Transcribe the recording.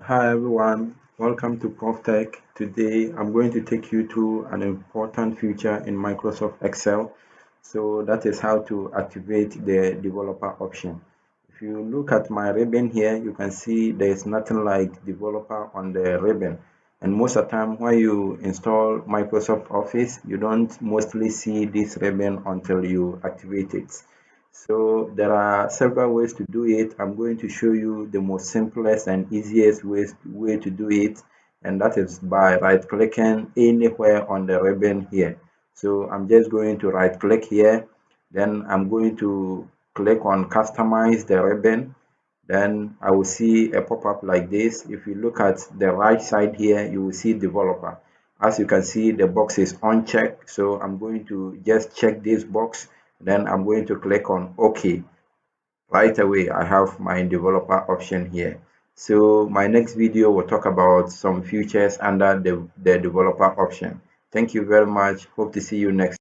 Hi everyone, welcome to ProfTech. Today I'm going to take you to an important feature in Microsoft Excel. So that is how to activate the developer option. If you look at my ribbon here, you can see there is nothing like developer on the ribbon. And most of the time when you install Microsoft Office, you don't mostly see this ribbon until you activate it. So there are several ways to do it. I'm going to show you the most simplest and easiest way to do it, and that is by right clicking anywhere on the ribbon here. So I'm just going to right click here, then I'm going to click on customize the ribbon. Then I will see a pop-up like this. If you look at the right side here, you will see developer. As you can see, the box is unchecked, so I'm going to just check this box, then I'm going to click on OK. Right away I have my developer option here. So my next video will talk about some features under the developer option. Thank you very much. Hope to see you next.